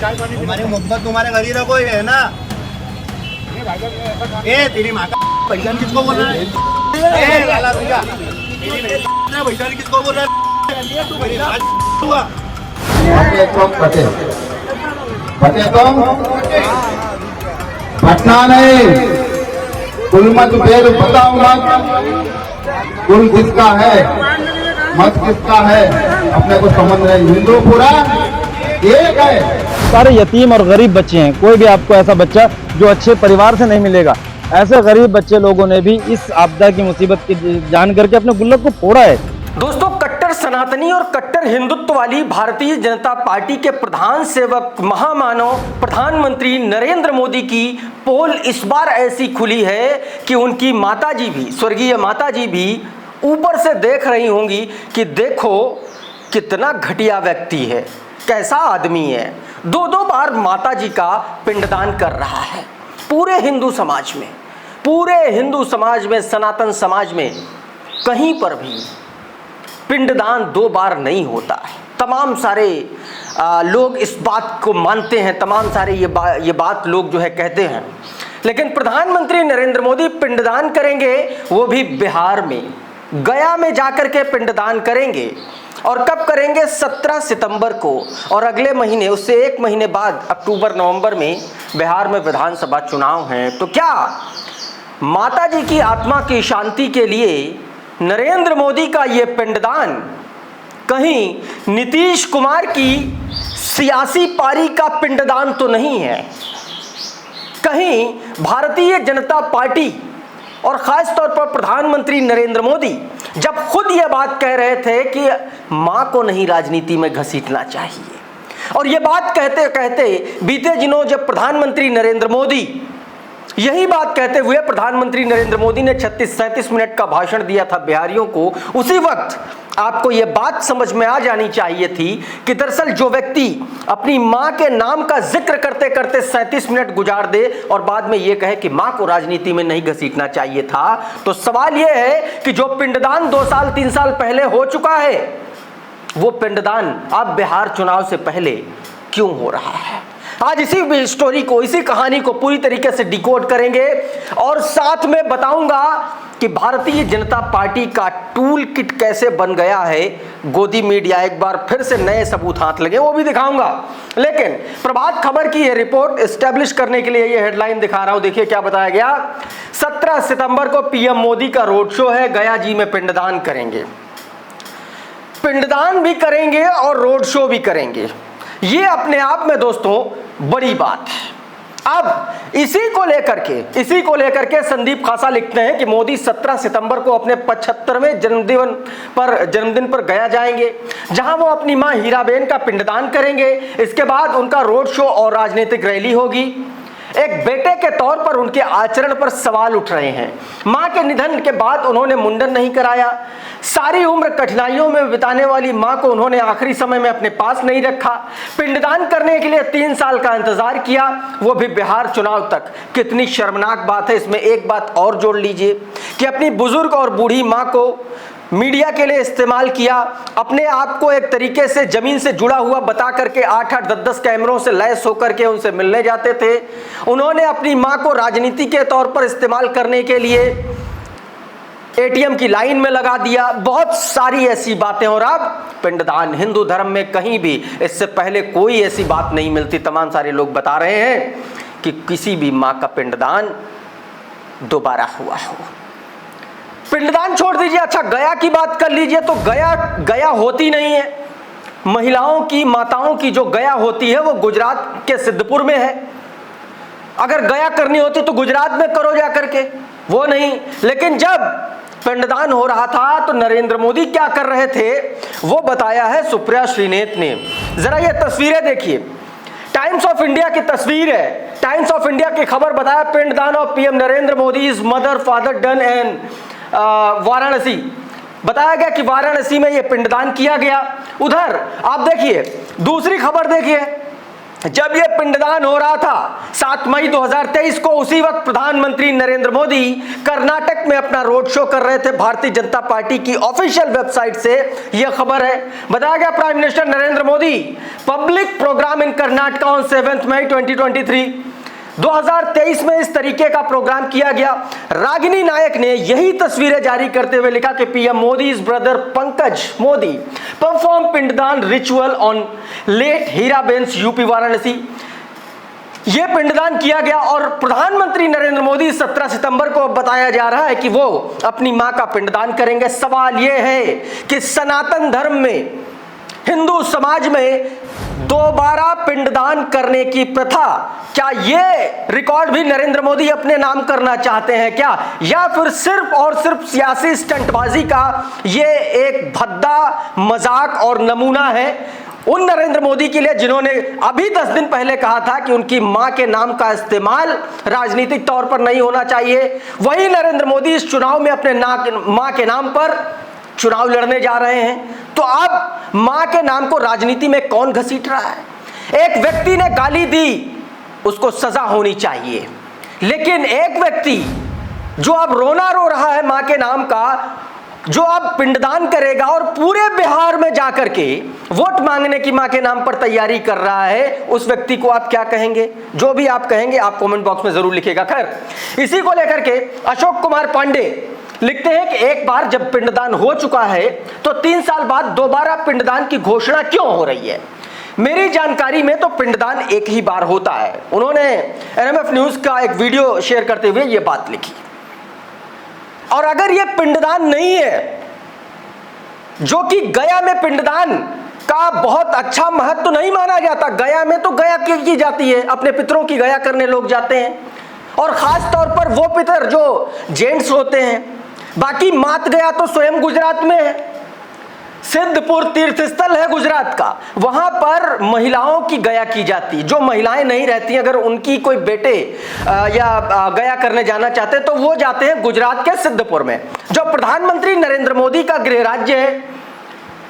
हमारी मोहब्बत तुम्हारे घर ही रखो है ना। ए तेरी माँ का भैया किसको बोल रहा है? ए लाला भैया तेरी भैया किसको बोल रहा है? तू भैया हुआ पटना नहीं, कुल मत भेद बताओ मत, कुल किसका है मत किसका है अपने को समझ रहे। हिंदू पूरा एक है। सारे यतीम और गरीब बच्चे हैं, कोई भी आपको ऐसा बच्चा जो अच्छे परिवार से नहीं मिलेगा। ऐसे गरीब बच्चे लोगों ने भी इस आपदा की मुसीबत की जान करके अपने गुल्लक को फोड़ा है। दोस्तों, कट्टर सनातनी और कट्टर हिंदुत्व वाली भारतीय जनता पार्टी के प्रधान सेवक महामानव प्रधानमंत्री नरेंद्र मोदी की पोल इस बार ऐसी खुली है कि उनकी माताजी भी, स्वर्गीय माताजी भी ऊपर से देख रही होंगी कि देखो कितना घटिया व्यक्ति है, कैसा आदमी है। दो बार माताजी का पिंडदान कर रहा है। पूरे हिंदू समाज में, सनातन समाज में कहीं पर भी पिंडदान 2 बार नहीं होता है। तमाम सारे लोग इस बात को मानते हैं, तमाम सारे ये बात लोग जो है कहते हैं। लेकिन प्रधानमंत्री नरेंद्र मोदी पिंडदान करेंगे, वो भी बिहार में, गया में जाकर के पिंडदान करेंगे। और कब करेंगे? 17 सितंबर को। और अगले महीने, उससे 1 महीने बाद, अक्टूबर नवंबर में बिहार में विधानसभा चुनाव हैं। तो क्या माताजी की आत्मा की शांति के लिए नरेंद्र मोदी का ये पिंडदान कहीं नीतीश कुमार की सियासी पारी का पिंडदान तो नहीं है? कहीं भारतीय जनता पार्टी और खास तौर पर प्रधानमंत्री नरेंद्र मोदी जब खुद ये बात कह रहे थे कि मां को नहीं राजनीति में घसीटना चाहिए, और ये बात कहते कहते बीते दिनों जब प्रधानमंत्री नरेंद्र मोदी, यही बात कहते हुए प्रधानमंत्री नरेंद्र मोदी ने 36-37 मिनट का भाषण दिया था बिहारियों को, उसी वक्त आपको यह बात समझ में आ जानी चाहिए थी कि दरअसल जो व्यक्ति अपनी मां के नाम का जिक्र करते करते 37 मिनट गुजार दे और बाद में यह कहे कि मां को राजनीति में नहीं घसीटना चाहिए था, तो सवाल यह है कि जो पिंडदान 2 साल 3 साल पहले हो चुका है, वो पिंडदान अब बिहार चुनाव से पहले क्यों हो रहा है? आज इसी स्टोरी को, इसी कहानी को पूरी तरीके से डिकोड करेंगे और साथ में बताऊंगा कि भारतीय जनता पार्टी का टूल किट कैसे बन गया है। गोदी मीडिया एक बार फिर से नए सबूत हाथ लगे, वो भी दिखाऊंगा। लेकिन प्रभात खबर की यह रिपोर्ट एस्टेब्लिश करने के लिए यह हेडलाइन दिखा रहा हूं। देखिए क्या बताया गया। 17 सितंबर को पीएम मोदी का रोड शो है, गया जी में पिंडदान करेंगे। पिंडदान भी करेंगे और रोड शो भी करेंगे। ये अपने आप में दोस्तों बड़ी बात है। अब इसी को लेकर के संदीप खासा लिखते हैं कि मोदी 17 सितंबर को अपने 75वें जन्मदिन पर गया जाएंगे, जहां वो अपनी मां हीराबेन का पिंडदान करेंगे। इसके बाद उनका रोड शो और राजनीतिक रैली होगी। एक बेटे के तौर पर उनके आचरण पर सवाल उठ रहे हैं। मां के निधन के बाद उन्होंने मुंडन नहीं कराया, सारी उम्र कठिनाइयों में बिताने वाली मां को उन्होंने आखिरी समय में अपने पास नहीं रखा, पिंडदान करने के लिए 3 साल का इंतजार किया, वो भी बिहार चुनाव तक। कितनी शर्मनाक बात है। इसमें एक बात और जोड़ लीजिए कि अपनी बुजुर्ग और बूढ़ी मां को मीडिया के लिए इस्तेमाल किया, अपने आप को एक तरीके से जमीन से जुड़ा हुआ बता करके 8-8 10-10 कैमरों से लैस होकर के उनसे मिलने जाते थे। उन्होंने अपनी मां को राजनीति के तौर पर इस्तेमाल करने के लिए एटीएम की लाइन में लगा दिया, बहुत सारी ऐसी बातें। और अब पिंडदान, हिंदू धर्म में कहीं भी इससे पहले कोई ऐसी बात नहीं मिलती। तमाम सारे लोग बता रहे हैं कि किसी भी मां का पिंडदान दोबारा हुआ हो। पिंडदान छोड़ दीजिए, अच्छा गया की बात कर लीजिए, तो गया होती नहीं है। महिलाओं की, माताओं की जो गया होती है वो गुजरात के सिद्धपुर में है। अगर गया करनी होती तो गुजरात में करो जा करके, वो नहीं। लेकिन जब पिंडदान हो रहा था तो नरेंद्र मोदी क्या कर रहे थे वो बताया है सुप्रिया श्रीनेत ने। जरा ये तस्वीरें देखिए, टाइम्स ऑफ इंडिया की तस्वीर है। टाइम्स ऑफ इंडिया की खबर बताया पिंडदान of PM Narendra Modi is mother father done and Varanasi. बताया गया कि वाराणसी में यह पिंडदान किया गया। उधर आप देखिए, दूसरी खबर देखिए, जब यह पिंडदान हो रहा था 7 मई 2023 को, उसी वक्त प्रधानमंत्री नरेंद्र मोदी कर्नाटक में अपना रोड शो कर रहे थे। भारतीय जनता पार्टी की ऑफिशियल वेबसाइट से यह खबर है। बताया गया prime minister Narendra Modi public programme in Karnataka on 7 May 2023। 2023 में इस तरीके का प्रोग्राम किया गया। रागिनी नायक ने यही तस्वीरें जारी करते हुए लिखा कि PM Modi is brother Pankaj Modi perform pinddaan ritual on late Heeraben's UP Varanasi. यह पिंडदान किया गया और प्रधानमंत्री नरेंद्र मोदी 17 सितंबर को बताया जा रहा है कि वो अपनी मां का पिंडदान करेंगे। सवाल यह है कि सनातन धर्म में, हिंदू समाज में दोबारा पिंडदान करने की प्रथा, क्या ये रिकॉर्ड भी नरेंद्र मोदी अपने नाम करना चाहते हैं क्या, या फिर सिर्फ और सिर्फ सियासी स्टंटबाजी का ये एक भद्दा मजाक और नमूना है उन नरेंद्र मोदी के लिए जिन्होंने अभी 10 दिन पहले कहा था कि उनकी मां के नाम का इस्तेमाल राजनीतिक तौर पर नहीं होना चाहिए। वही नरेंद्र मोदी इस चुनाव में अपने मां के नाम पर चुनाव लड़ने जा रहे हैं। तो अब मां के नाम को राजनीति में कौन घसीट रहा है? एक व्यक्ति ने गाली दी, उसको सजा होनी चाहिए, लेकिन एक व्यक्ति जो अब रोना रो रहा है मां के नाम का, जो अब पिंडदान करेगा और पूरे बिहार में जाकर के वोट मांगने की मां के नाम पर तैयारी कर रहा है, उस व्यक्ति को आप क्या कहेंगे? जो भी आप कहेंगे आप कमेंट बॉक्स में जरूर लिखिएगा। खैर, इसी को लेकर के अशोक कुमार पांडे लिखते हैं कि एक बार जब पिंडदान हो चुका है तो 3 साल बाद दोबारा पिंडदान की घोषणा क्यों हो रही है? मेरी जानकारी में तो पिंडदान एक ही बार होता है। उन्होंने एनएमएफ न्यूज का एक वीडियो शेयर करते हुए यह बात लिखी। और अगर यह पिंडदान नहीं है, जो कि गया में पिंडदान का बहुत अच्छा महत्व नहीं माना जाता, गया में तो गया की जाती है, अपने पितरों की गया करने लोग जाते हैं, और खास तौर पर वो पितर जो जेंट्स होते हैं। बाकी मात गया तो स्वयं गुजरात में है, सिद्धपुर तीर्थ स्थल है गुजरात का, वहां पर महिलाओं की गया की जाती। जो महिलाएं नहीं रहती, अगर उनकी कोई बेटे या गया करने जाना चाहते हैं तो वो जाते हैं गुजरात के सिद्धपुर में। जो प्रधानमंत्री नरेंद्र मोदी का गृह राज्य है,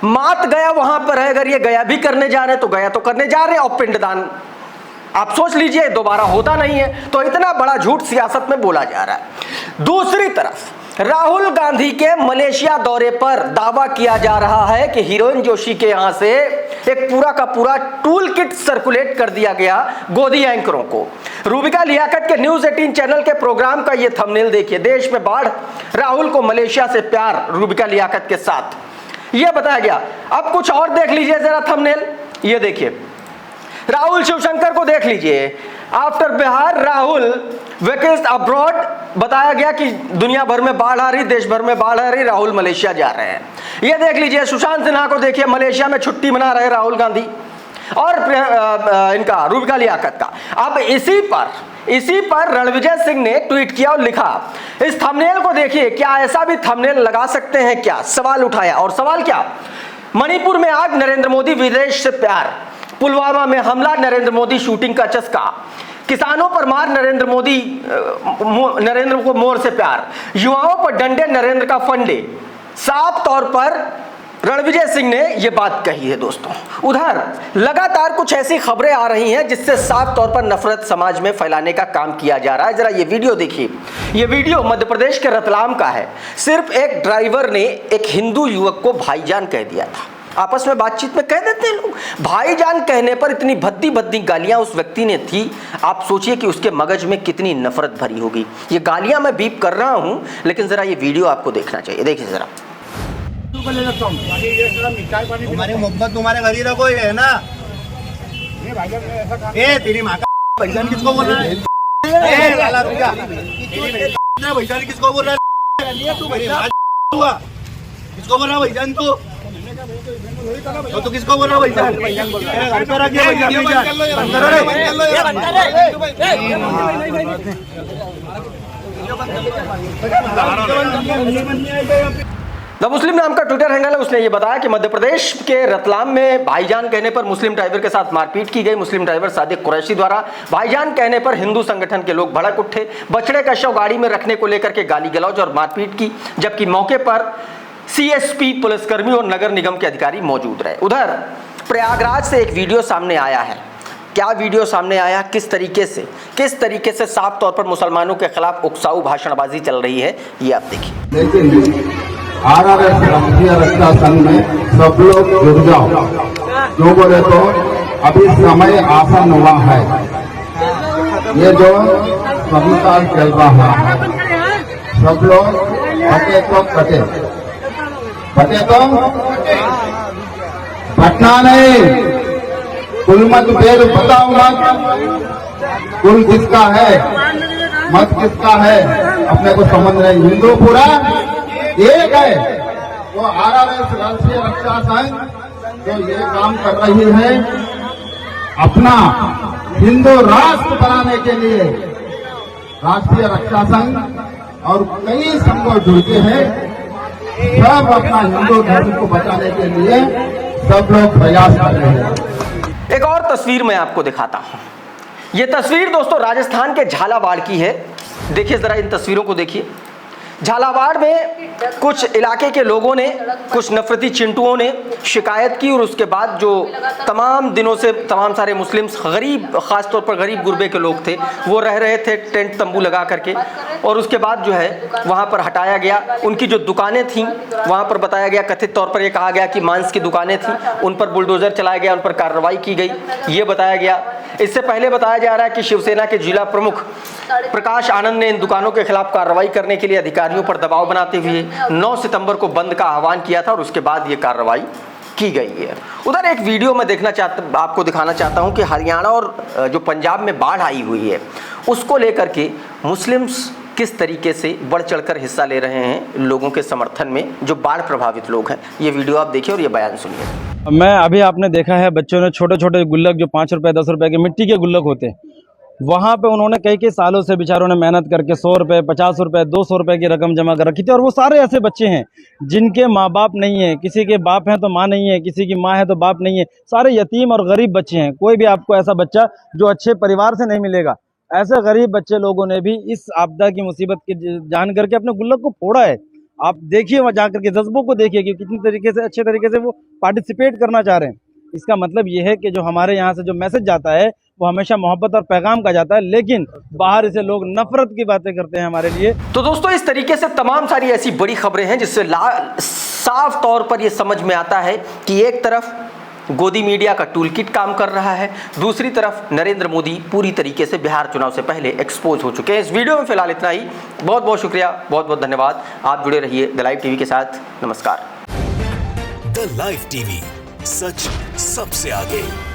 मात गया वहां पर है। अगर ये गया भी करने जा रहे हैं तो गया तो करने जा रहे हैं, और पिंडदान आप सोच लीजिए दोबारा होता नहीं है। तो इतना बड़ा झूठ सियासत में बोला जा रहा है। दूसरी तरफ राहुल गांधी के मलेशिया दौरे पर दावा किया जा रहा है कि हिरोइन जोशी के यहां से एक पूरा का पूरा टूल किट सर्कुलेट कर दिया गया गोदी एंकरों को। रूबिका लियाकत के न्यूज 18 चैनल के प्रोग्राम का ये थंबनेल देखिए। देश में बाढ़, राहुल को मलेशिया से प्यार, रूबिका लियाकत के साथ यह बताया गया। अब कुछ और देख लीजिए जरा थंबनेल, ये देखिए। राहुल शिवशंकर को देख लीजिए। After Bihar Rahul vacation abroad, बताया गया कि दुनिया भर में बाढ़ आ रही, देश भर में बाढ़ आ रही, राहुल मलेशिया जा रहे हैं। ये देख लीजिए। सुशांत सिन्हा को देखिए, मलेशिया में छुट्टी मना रहे राहुल गांधी, और इनका रूबिका लियाकत का। अब इसी पर रणविजय सिंह ने ट्वीट किया और लिखा, इस थंबनेल को देखिए, क्या ऐसा भी थंबनेल लगा सकते हैं क्या? सवाल उठाया। और सवाल क्या? मणिपुर में आग, नरेंद्र मोदी विदेश से प्यार, पुलवामा में हमला, नरेंद्र मोदी शूटिंग का चस्का, किसानों पर मार, नरेंद्र को मोर से प्यार, युवाओं पर डंडे, नरेंद्र का फंडे। साफ तौर पर रणविजय सिंह ने यह बात कही है दोस्तों। उधर लगातार कुछ ऐसी खबरें आ रही हैं जिससे साफ तौर पर नफरत समाज में फैलाने का काम किया जा रहा है। जरा ये वीडियो देखिए। ये वीडियो मध्य प्रदेश के रतलाम का है। सिर्फ एक ड्राइवर ने एक हिंदू युवक को भाईजान कह दिया था। आपस में बातचीत में कह देते हैं लोग भाईजान, कहने पर इतनी भद्दी भद्दी गालियां उस व्यक्ति ने थी। आप सोचिए कि उसके मगज में कितनी नफरत भरी होगी। ये गालियां मैं बीप कर रहा हूं, लेकिन जरा ये वीडियो आपको देखना चाहिए। देखिए जरा। तुम्हारी मोहब्बत तुम्हारे घर ही रखो है ना। ए तेरी माँ का भाईजान किसको बोल रहा है? भाईजान किसको बोल रहा है? तू भाईजान हुआ किसको बोल रहा है? भाईजान तो किसको बोल रहा है? भाईजान घर पे रखिए द मुस्लिम नाम का ट्विटर हैंडल है। उसने ये बताया कि मध्य प्रदेश के रतलाम में भाईजान कहने पर मुस्लिम ड्राइवर के साथ मारपीट की गई। मुस्लिम ड्राइवर सादिक कुरैशी द्वारा भाईजान कहने पर हिंदू संगठन के लोग भड़क उठे। बछड़े का शव गाड़ी में रखने को लेकर के गाली गलौज और मारपीट की, जबकि मौके पर सीएसपी पुलिसकर्मी और नगर निगम के अधिकारी मौजूद रहे। उधर प्रयागराज से एक वीडियो सामने आया है। क्या वीडियो सामने आया, किस तरीके से साफ तौर पर मुसलमानों के खिलाफ उकसाऊ भाषणबाजी चल रही है, ये आप देखिए। लेकिन आरआरएस राष्ट्रीय रक्षा संघ में सब लोग जुड़ जाओ, क्यों बोले तो अभी समय आसान हुआ है। ये जो संविधान चल रहा है, सब लोग बटे तो कटे, पटना नहीं, कुल मत भेद बताओ मत, कुल किसका है, मत किसका है, अपने को समझ रहे। हिंदू पूरा एक है। वो आरआरएस राष्ट्रीय रक्षा संघ जो ये काम कर रही है, अपना हिंदू राष्ट्र बनाने के लिए राष्ट्रीय रक्षा संघ और कई संघ जुड़ते हैं, सब अपना हिंदू धर्म को बचाने के लिए सब लोग प्रयास कर रहे हैं। एक और तस्वीर मैं आपको दिखाता हूं। ये तस्वीर दोस्तों राजस्थान के झालावाड़ की है। देखिए जरा इन तस्वीरों को देखिए। झालावाड़ में कुछ इलाके के लोगों ने, कुछ नफरती चिंटुओं ने शिकायत की और उसके बाद जो तमाम दिनों से तमाम सारे मुस्लिम्स, गरीब, खासतौर पर गरीब गुरबे के लोग थे, वो रह रहे थे टेंट तंबू लगा करके, और उसके बाद जो है वहाँ पर हटाया गया। उनकी जो दुकानें थीं वहाँ पर बताया गया, कथित तौर पर ये कहा गया कि मांस की दुकानें थीं, उन पर बुलडोजर चलाया गया, उन पर कार्रवाई की गई, ये बताया गया। इससे पहले बताया जा रहा है कि शिवसेना के जिला प्रमुख प्रकाश आनंद ने इन दुकानों के खिलाफ कार्रवाई करने के लिए अधिकारियों पर दबाव बनाते हुए 9 सितंबर को बंद का आह्वान किया था और उसके बाद ये कार्रवाई की गई है। उधर एक वीडियो में आपको दिखाना चाहता हूं कि हरियाणा और जो पंजाब में बाढ़ आई हुई है उसको लेकर के मुस्लिम्स किस तरीके से बढ़ चढ़कर हिस्सा ले रहे हैं लोगों के समर्थन में, जो बाढ़ प्रभावित लोग हैं। ये वीडियो आप देखिए और ये बयान सुनिए। मैं अभी आपने देखा है बच्चों ने छोटे छोटे गुल्लक, जो 5 रुपए 10 रुपए के मिट्टी के गुल्लक होते हैं, वहाँ पे उन्होंने कई सालों से बेचारों ने मेहनत करके 100 रुपए 50 रुपए 200 रुपए की रकम जमा कर रखी थी। और वो सारे ऐसे बच्चे हैं जिनके माँ बाप नहीं है, किसी के बाप हैं तो माँ नहीं है, किसी की माँ है तो बाप नहीं है, सारे यतीम और गरीब बच्चे हैं। कोई भी आपको ऐसा बच्चा जो अच्छे परिवार से नहीं मिलेगा। ऐसे गरीब बच्चे लोगों ने भी इस आपदा की मुसीबत की जान करके अपने गुल्लक को फोड़ा है। आप देखिए वहाँ जाकर के जज्बों को देखिए कि कितनी तरीके से, अच्छे तरीके से वो पार्टिसिपेट करना चाह रहे हैं। इसका मतलब ये है कि जो हमारे यहाँ से जो मैसेज जाता है वो हमेशा मोहब्बत और पैगाम का जाता है, लेकिन बाहर इसे लोग नफरत की बातें करते हैं हमारे लिए। तो दोस्तों इस तरीके से तमाम सारी ऐसी बड़ी खबरें हैं जिससे साफ तौर पर यह समझ में आता है कि एक तरफ गोदी मीडिया का टूल किट काम कर रहा है, दूसरी तरफ नरेंद्र मोदी पूरी तरीके से बिहार चुनाव से पहले एक्सपोज हो चुके हैं। इस वीडियो में फिलहाल इतना ही। बहुत बहुत शुक्रिया, बहुत बहुत धन्यवाद। आप जुड़े रहिए द लाइव टीवी के साथ। नमस्कार। द लाइव टीवी, सच सबसे आगे।